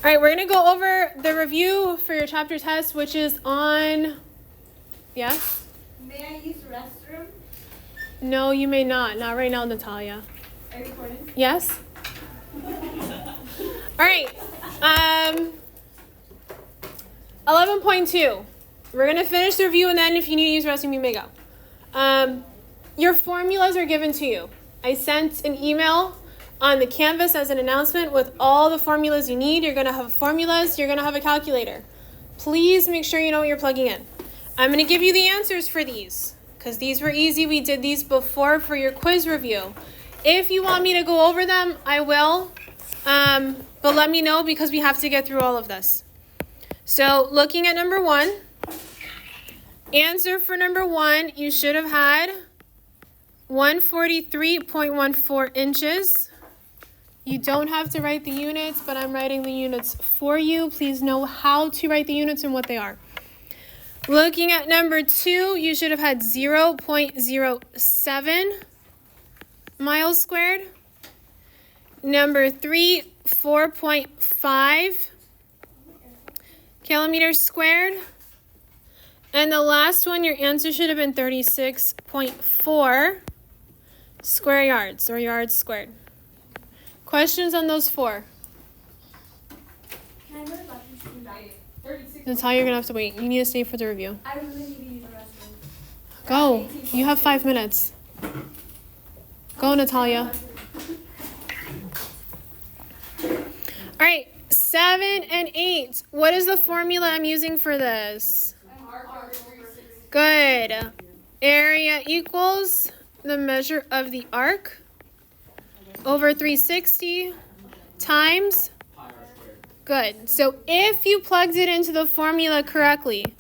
All right, we're going to go over the review for your chapter test, which is on, yes? May I use the restroom? No, you may not. Not right now, Natalia. Are you recording? Yes? All right. 11.2. We're going to finish the review, and then if you need to use the restroom, you may go. Your formulas are given to you. I sent an email on the Canvas as an announcement with all the formulas you need. You're going to have formulas. You're going to have a calculator. Please make sure you know what you're plugging in. I'm going to give you the answers for these because these were easy. We did these before for your quiz review. If you want me to go over them, I will. But let me know because we have to get through all of this. So looking at number 1, answer for number 1, you should have had 143.14 inches. You don't have to write the units, but I'm writing the units for you. Please know how to write the units and what they are. Looking at number 2, you should have had 0.07 miles squared. Number 3, 4.5 kilometers squared. And the last one, your answer should have been 36.4 square yards or yards squared. Questions on those 4? Can I go to the bathroom? Natalia, you're going to have to wait. You need to stay for the review. I really need to use the restroom. Go. You have 5 minutes. Go, Natalia. All right, 7 and 8. What is the formula I'm using for this? Good. Area equals the measure of the arc over 360 times. Good. So if you plugged it into the formula correctly,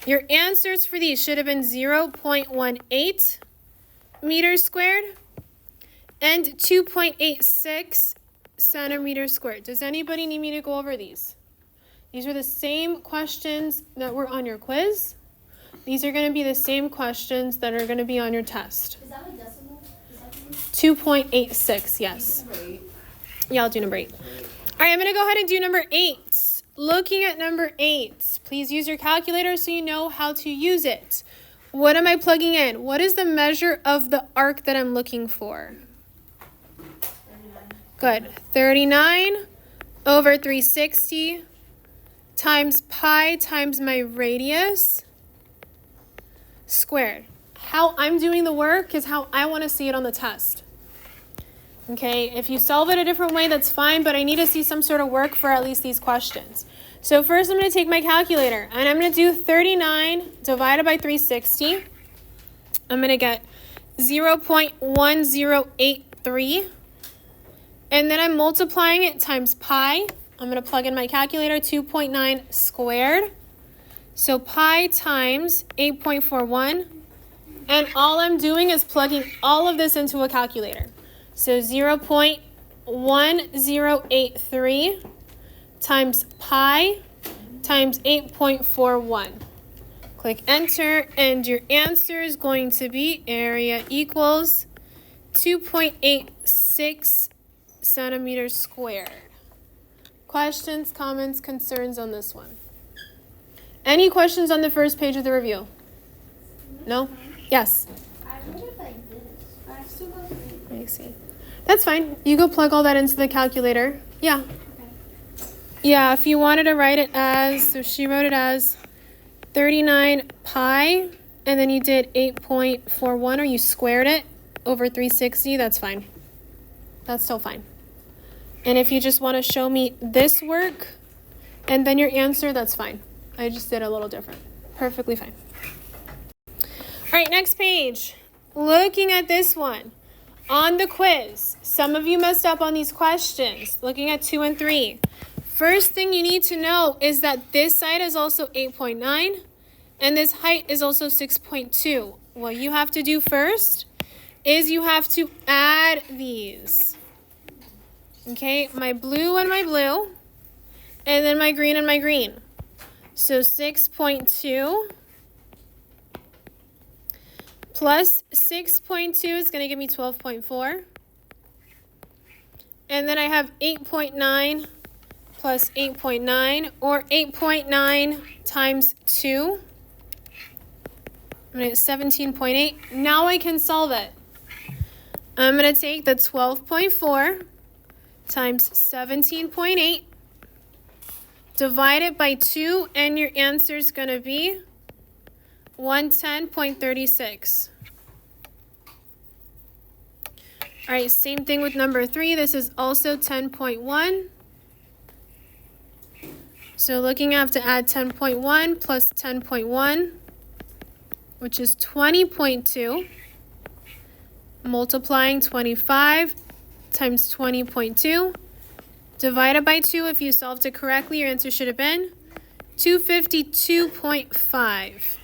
your answers for these should have been 0.18 meters squared and 2.86 centimeters squared. Does anybody need me to go over these? These are the same questions that were on your quiz. These are going to be the same questions that are going to be on your test. Is that a decimal? 2.86, yes. Yeah, I'll do number 8. All right, I'm going to go ahead and do number 8. Looking at number 8, please use your calculator so you know how to use it. What am I plugging in? What is the measure of the arc that I'm looking for? 39. Good. 39 over 360 times pi times my radius squared. How I'm doing the work is how I want to see it on the test. Okay, if you solve it a different way, that's fine, but I need to see some sort of work for at least these questions. So first I'm going to take my calculator, and I'm going to do 39 divided by 360. I'm going to get 0.1083, and then I'm multiplying it times pi. I'm going to plug in my calculator, 2.9 squared. So pi times 8.41, and all I'm doing is plugging all of this into a calculator. So 0.1083 times pi times 8.41. Click enter, and your answer is going to be area equals 2.86 centimeters squared. Questions, comments, concerns on this one? Any questions on the first page of the review? No? Yes? I wrote it like this, but I still got it. Let me see. That's fine. You go plug all that into the calculator. Yeah. Okay. Yeah, if you wanted to write it as, so she wrote it as 39 pi, and then you did 8.41, or you squared it over 360, that's fine. That's still fine. And if you just want to show me this work, and then your answer, that's fine. I just did a little different. Perfectly fine. All right, next page. Looking at this one. On the quiz, some of you messed up on these questions. Looking at 2 and 3. First thing you need to know is that this side is also 8.9 and this height is also 6.2. What you have to do first is you have to add these. Okay, my blue and my blue, and then my green and my green. So 6.2 plus 6.2 is going to give me 12.4. And then I have 8.9 plus 8.9, or 8.9 times 2. I'm going to get 17.8. Now I can solve it. I'm going to take the 12.4 times 17.8, divide it by 2, and your answer is going to be 110.36. All right, same thing with number 3. This is also 10.1. So looking, I have to add 10.1 plus 10.1, which is 20.2, multiplying 25 times 20.2, divided by 2. If you solved it correctly, your answer should have been 252.5.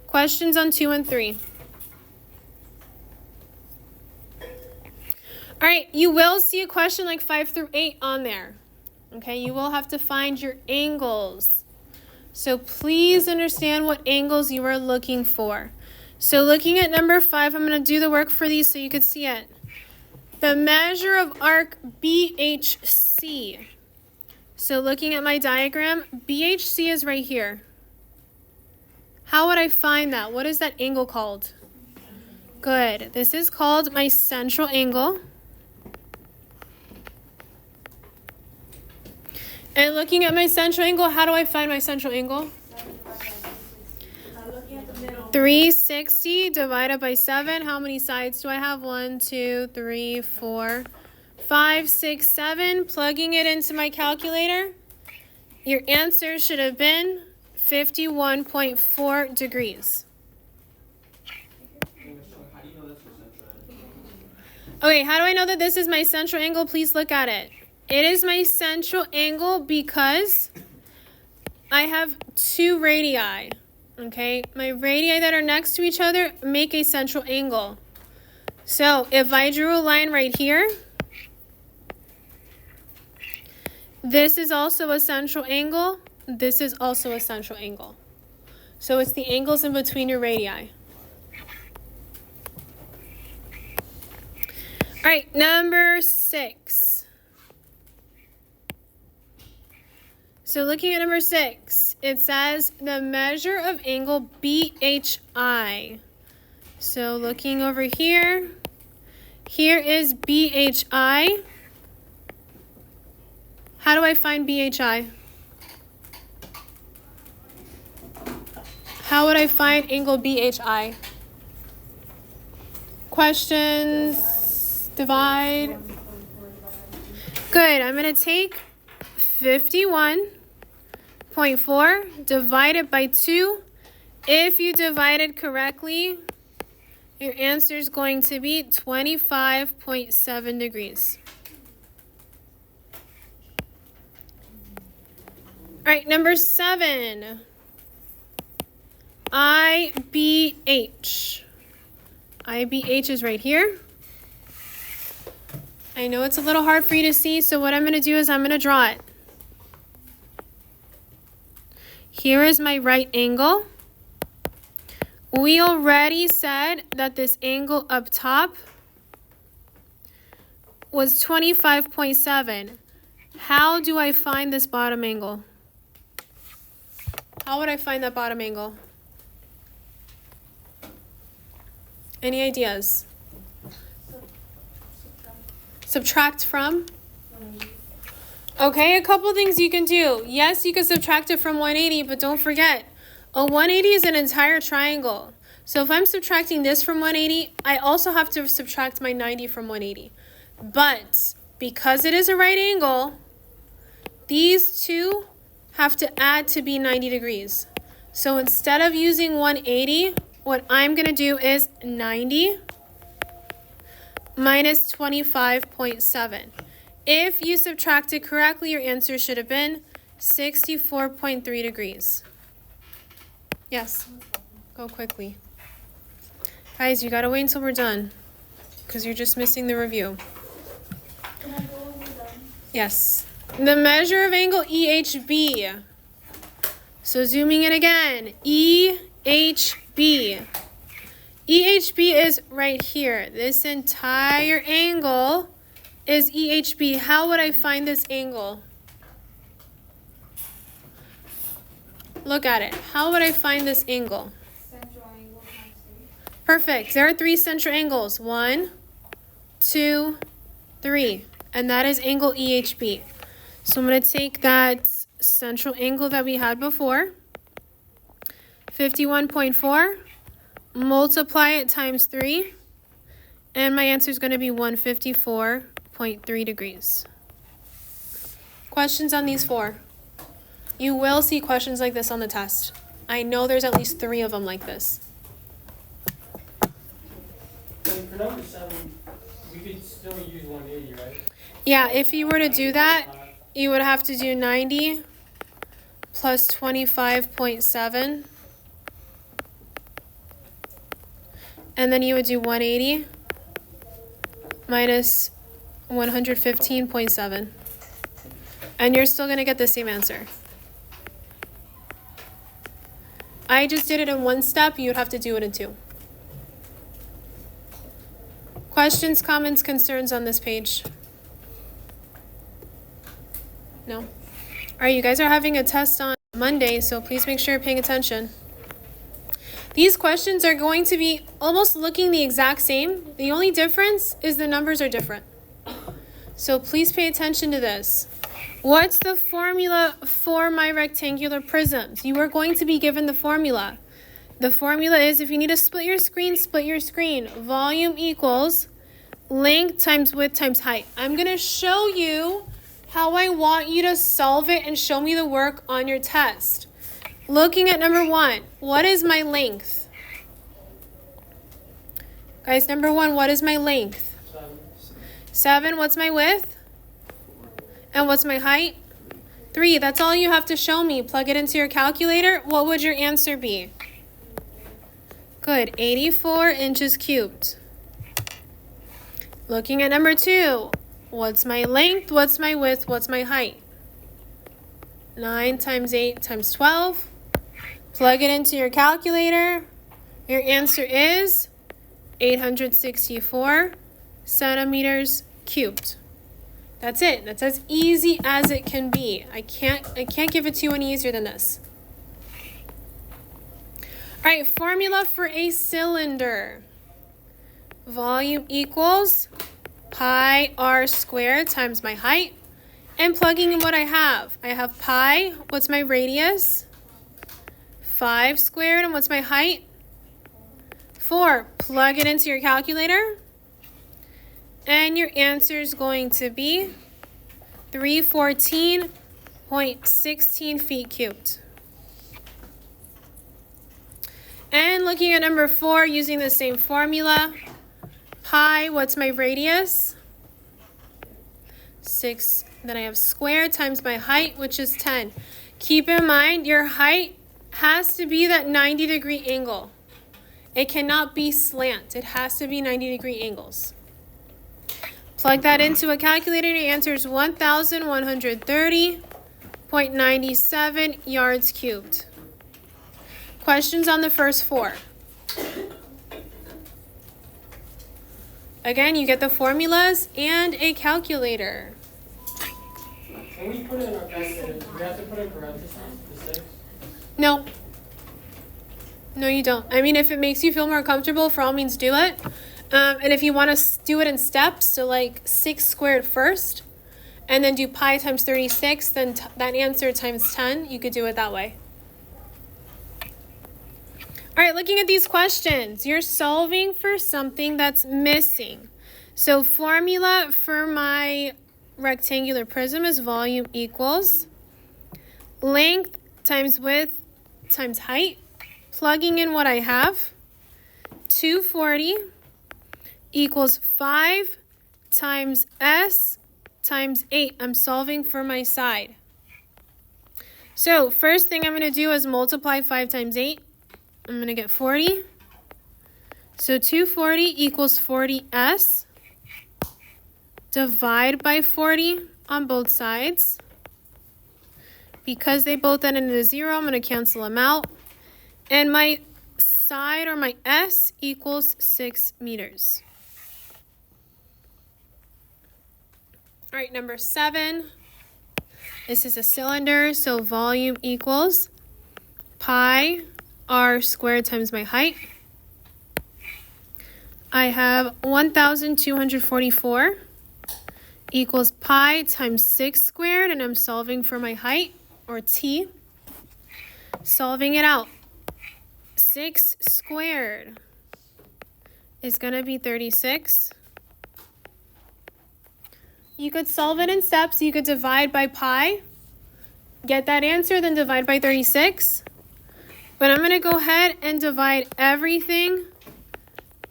Questions on 2 and 3? All right, you will see a question like 5 through 8 on there. Okay, you will have to find your angles. So please understand what angles you are looking for. So looking at number 5, I'm going to do the work for these so you can see it. The measure of arc BHC. So looking at my diagram, BHC is right here. How would I find that? What is that angle called? Good. This is called my central angle. And looking at my central angle, how do I find my central angle? 360 divided by 7. How many sides do I have? 1, 2, 3, 4, 5, 6, 7. Plugging it into my calculator, your answer should have been 51.4 degrees. Okay, how do I know that this is my central angle? Please look at it. It is my central angle because I have 2 radii, okay? My radii that are next to each other make a central angle. So if I drew a line right here, this is also a central angle. This is also a central angle. So it's the angles in between your radii. All right, number 6. So looking at number 6, it says the measure of angle BHI. So looking over here, here is BHI. How do I find BHI? How would I find angle BHI? Questions? Divide. Good. I'm going to take 51.4 divided by 2. If you divided correctly, your answer is going to be 25.7 degrees. All right, number 7. IBH. IBH is right here. I know it's a little hard for you to see, so what I'm going to do is I'm going to draw it. Here is my right angle. We already said that this angle up top was 25.7. How do I find this bottom angle? How would I find that bottom angle? Any ideas? Subtract from? Okay, a couple things you can do. Yes, you can subtract it from 180, but don't forget, a 180 is an entire triangle. So if I'm subtracting this from 180, I also have to subtract my 90 from 180. But because it is a right angle, these two have to add to be 90 degrees. So instead of using 180, what I'm going to do is 90 minus 25.7. If you subtract it correctly, your answer should have been 64.3 degrees. Yes, go quickly. Guys, you gotta wait until we're done because you're just missing the review. Can I go when we're done? Yes. The measure of angle EHB. So zooming in again, EHB. EHB is right here. This entire angle is EHB. How would I find this angle? Look at it. How would I find this angle? Central angle times 3. Perfect. There are 3 central angles. 1, 2, 3. And that is angle EHB. So I'm going to take that central angle that we had before, 51.4, multiply it times 3, and my answer is going to be 154.3 degrees. Questions on these 4? You will see questions like this on the test. I know there's at least 3 of them like this. So for number 7, we could still use 180, right? Yeah, if you were to do that, you would have to do 90 plus 25.7. And then you would do 180 minus 115.7. And you're still going to get the same answer. I just did it in 1 step. You would have to do it in 2. Questions, comments, concerns on this page? No? All right, you guys are having a test on Monday, so please make sure you're paying attention. These questions are going to be almost looking the exact same. The only difference is the numbers are different. So please pay attention to this. What's the formula for my rectangular prisms? You are going to be given the formula. The formula is, if you need to split your screen, split your screen. Volume equals length times width times height. I'm going to show you how I want you to solve it and show me the work on your test. Looking at number 1, what is my length? Guys, number 1, what is my length? 7, what's my width? And what's my height? 3, that's all you have to show me. Plug it into your calculator. What would your answer be? Good, 84 inches cubed. Looking at number 2, what's my length? What's my width? What's my height? 9 times 8 times 12. Plug it into your calculator. Your answer is 864 centimeters cubed. That's it. That's as easy as it can be. I can't give it to you any easier than this. All right, formula for a cylinder. Volume equals pi r squared times my height. And plugging in what I have pi, what's my radius? 5 squared, and what's my height? 4. Plug it into your calculator. And your answer is going to be 314.16 feet cubed. And looking at number 4, using the same formula, pi, what's my radius? 6. Then I have square times my height, which is 10. Keep in mind, your height has to be that 90-degree angle. It cannot be slant. It has to be 90-degree angles. Plug that into a calculator, and your answer is 1,130.97 yards cubed. Questions on the first 4? Again, you get the formulas and a calculator. When we put it in our calculator, do we have to put in parentheses, the 6? No. No, you don't. I mean, if it makes you feel more comfortable, for all means do it. And if you want to do it in steps, so like 6 squared first, and then do pi times 36, then that answer times 10, you could do it that way. All right, looking at these questions, you're solving for something that's missing. So formula for my rectangular prism is volume equals length times width times height. Plugging in what I have, 240 equals 5 times S times 8. I'm solving for my side. So first thing I'm going to do is multiply 5 times 8. I'm going to get 40. So 240 equals 40S. Divide by 40 on both sides. Because they both end in a 0, I'm going to cancel them out. And my side, or my S, equals 6 meters. All right, number 7. This is a cylinder, so volume equals pi r squared times my height. I have 1,244 equals pi times 6 squared, and I'm solving for my height, or t. Solving it out. 6 squared is going to be 36. You could solve it in steps. You could divide by pi, get that answer, then divide by 36. But I'm going to go ahead and divide everything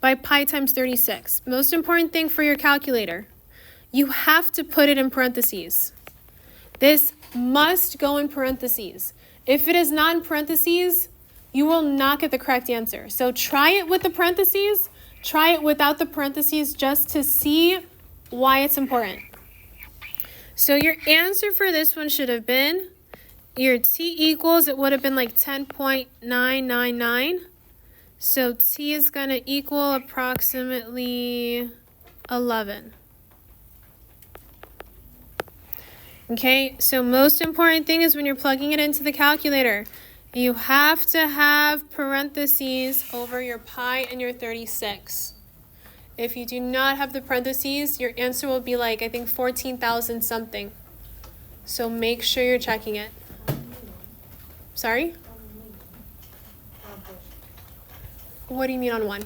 by pi times 36. Most important thing for your calculator, you have to put it in parentheses. This must go in parentheses. If it is not in parentheses, you will not get the correct answer. So try it with the parentheses, try it without the parentheses just to see why it's important. So your answer for this one should have been, your t equals, it would have been like 10.999. So t is going to equal approximately 11. Okay, so most important thing is when you're plugging it into the calculator, you have to have parentheses over your pi and your 36. If you do not have the parentheses, your answer will be like, I think 14,000 something. So make sure you're checking it. Sorry? What do you mean on one?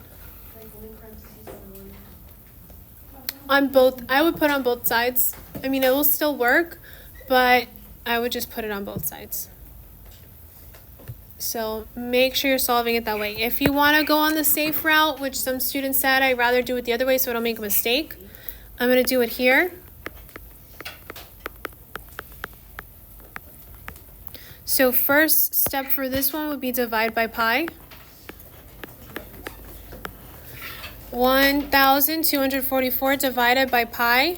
On both, I would put on both sides. I mean, it will still work, but I would just put it on both sides. So make sure you're solving it that way. If you want to go on the safe route, which some students said, I'd rather do it the other way so I don't make a mistake, I'm going to do it here. So first step for this one would be divide by pi. 1,244 divided by pi.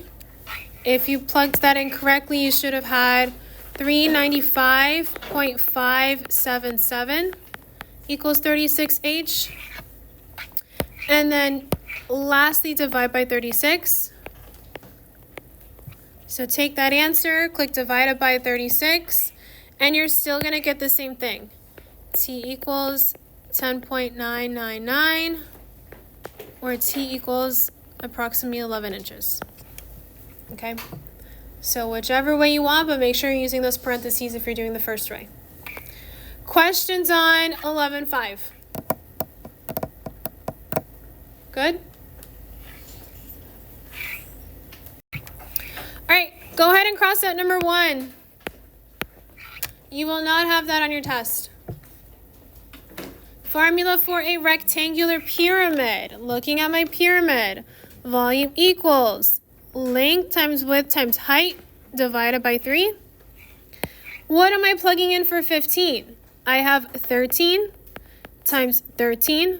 If you plugged that in correctly, you should have had 395.577 equals 36H. And then lastly, divide by 36. So take that answer, click divided by 36, and you're still going to get the same thing. T equals 10.999, or T equals approximately 11 inches. Okay? So whichever way you want, but make sure you're using those parentheses if you're doing the first way. Questions on 11.5? Good? All right, go ahead and cross out number 1. You will not have that on your test. Formula for a rectangular pyramid. Looking at my pyramid, volume equals length times width times height divided by 3. What am I plugging in for 15? I have 13 times 13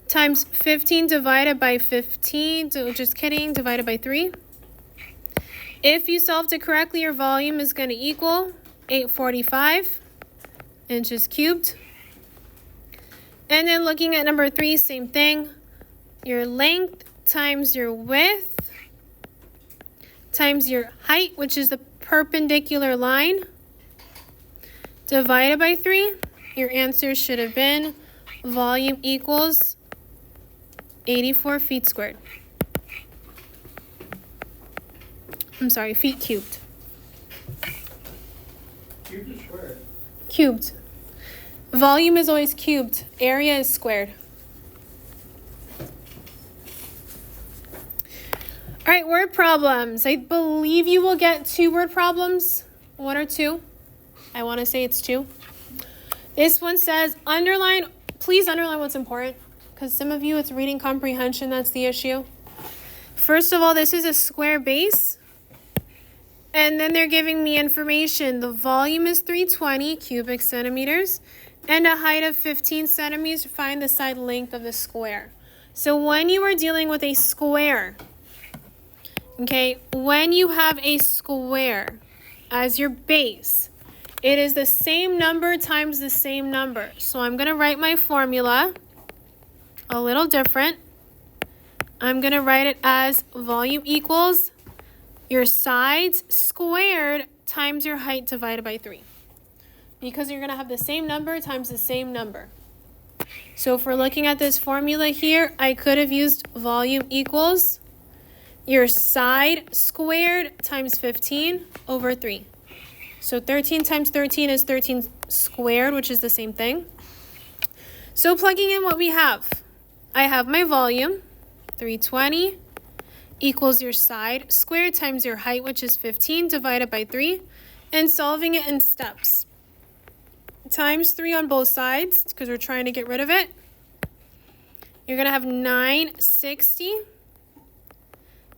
times 15 divided by 15, just kidding, divided by 3. If you solved it correctly, your volume is going to equal 845 inches cubed. And then looking at number 3, same thing. Your length times your width times your height, which is the perpendicular line, divided by 3. Your answer should have been volume equals 84 feet squared. I'm sorry, feet cubed. Cubed or squared? Cubed. Volume is always cubed. Area is squared. All right, word problems. I believe you will get 2 word problems. 1 or 2. I want to say it's 2. This one says, underline, please underline what's important, because some of you, it's reading comprehension that's the issue. First of all, this is a square base. And then they're giving me information. The volume is 320 cubic centimeters and a height of 15 centimeters. Find the side length of the square. So when you are dealing with a square, okay, when you have a square as your base, it is the same number times the same number. So I'm going to write my formula a little different. I'm going to write it as volume equals your sides squared times your height divided by 3. because you're going to have the same number times the same number. So if we're looking at this formula here, I could have used volume equals your side squared times 15 over 3. So 13 times 13 is 13 squared, which is the same thing. So plugging in what we have, I have my volume, 320, equals your side squared times your height, which is 15, divided by 3, and solving it in steps. Times 3 on both sides, because we're trying to get rid of it. You're going to have 960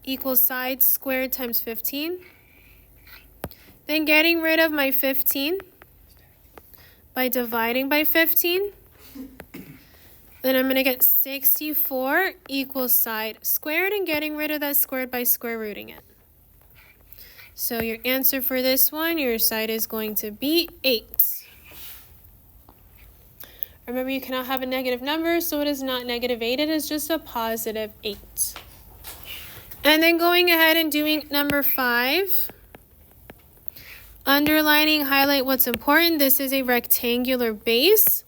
equals side squared times 15. Then getting rid of my 15 by dividing by 15. Then I'm going to get 64 equals side squared and getting rid of that squared by square rooting it. So your answer for this one, your side is going to be 8. Remember, you cannot have a negative number, so it is not negative 8. It is just a positive 8. And then going ahead and doing number 5. Underlining, highlight what's important. This is a rectangular base,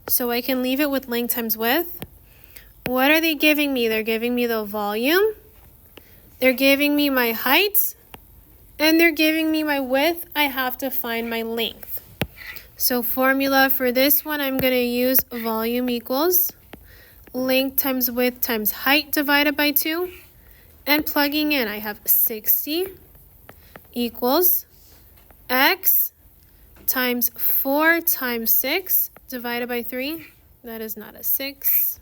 so I can leave it with length times width. What are they giving me? They're giving me the volume. They're giving me my height. And they're giving me my width. I have to find my length. So formula for this one, I'm going to use volume equals length times width times height divided by 2. And plugging in, I have 60 equals x times 4 times 6 divided by 3. That is not a 6.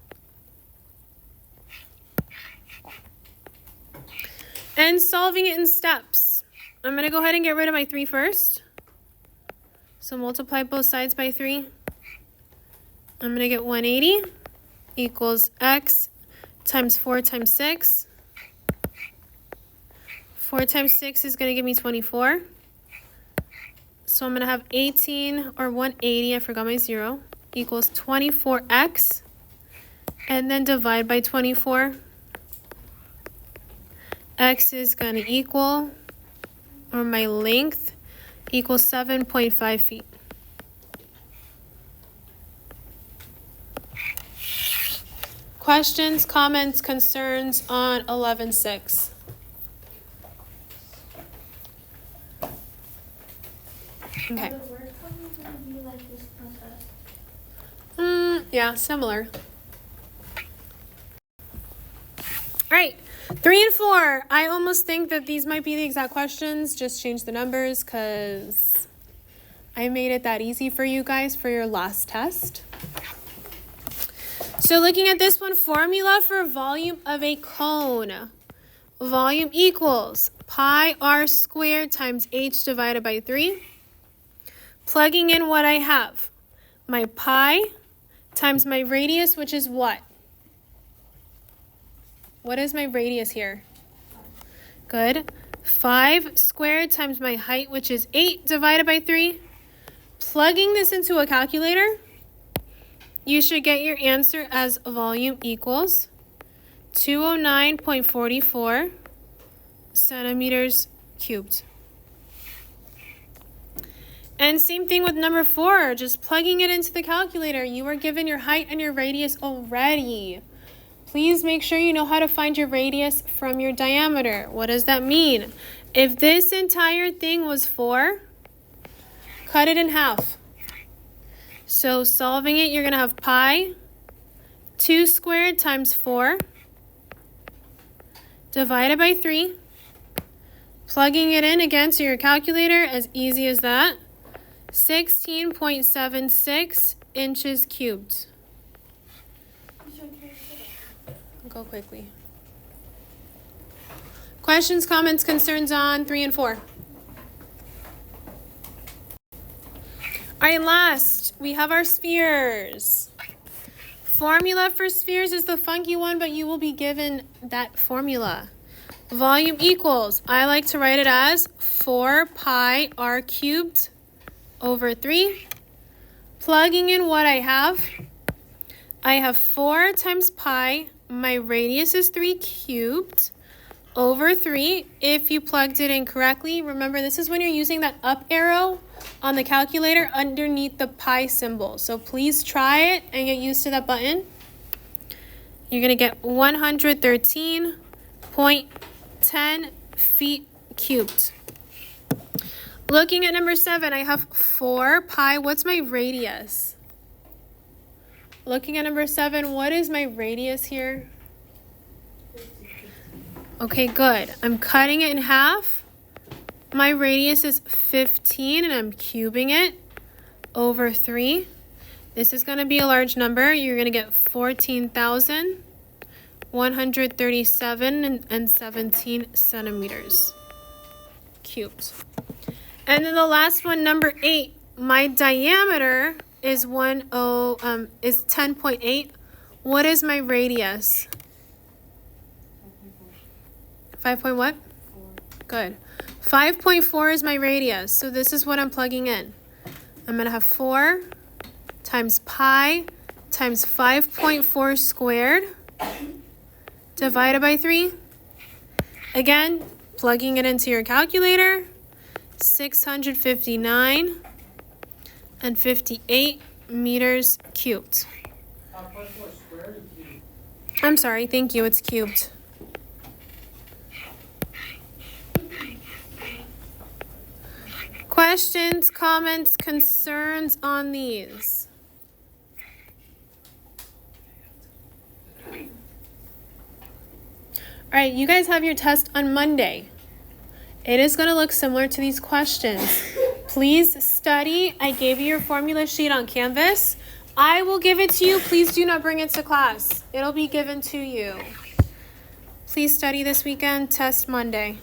And solving it in steps. I'm going to go ahead and get rid of my 3 first. So multiply both sides by 3. I'm going to get 180 equals x times 4 times 6. 4 times 6 is going to give me 24. So I'm going to have 18 or 180, I forgot my 0, equals 24x. And then divide by 24. X is going to equal, or my length, equals 7.5 feet. Questions, comments, concerns on 11.6? Okay. Are the word problems going to be like this process? Yeah, similar. All right, 3 and 4. I almost think that these might be the exact questions. Just change the numbers because I made it that easy for you guys for your last test. So looking at this one, formula for volume of a cone. Volume equals pi r squared times h divided by 3. Plugging in what I have. My pi times my radius, which is what? What is my radius here? Good. 5 squared times my height, which is 8 divided by 3. Plugging this into a calculator, you should get your answer as volume equals 209.44 centimeters cubed. And same thing with number 4, just plugging it into the calculator. You are given your height and your radius already. Please make sure you know how to find your radius from your diameter. What does that mean? If this entire thing was 4, cut it in half. So solving it, you're going to have pi 2 squared times 4 divided by 3. Plugging it in again to your calculator, as easy as that. 16.76 inches cubed. Go quickly. Questions, comments, concerns on 3 and 4? All right, last, we have our spheres. Formula for spheres is the funky one, but you will be given that formula. Volume equals, I like to write it as 4 pi r cubed over 3. Plugging in what I have 4 times pi, my radius is 3 cubed, over 3 if you plugged it in correctly. Remember, this is when you're using that up arrow on the calculator underneath the pi symbol. So please try it and get used to that button. You're going to get 113.10 feet cubed. Looking at number 7, I have 4 pi. What's my radius? Looking at number 7, what is my radius here? Okay, good. I'm cutting it in half. My radius is 15 and I'm cubing it over 3. This is going to be a large number. You're going to get 14,137 and 17 centimeters cubed. And then the last one, number 8, my diameter is 10.8. What is my radius? 5 point what? 4. Good. 5.4 is my radius. So this is what I'm plugging in. I'm going to have 4 times pi times 5.4 squared divided by 3. Again, plugging it into your calculator. 659 and 58 meters cubed. 5.4 squared or cubed? I'm sorry, thank you, it's cubed. Questions, comments, concerns on these? All right, you guys have your test on Monday. It is going to look similar to these questions. Please study. I gave you your formula sheet on Canvas. I will give it to you. Please do not bring it to class. It'll be given to you. Please study this weekend. Test Monday.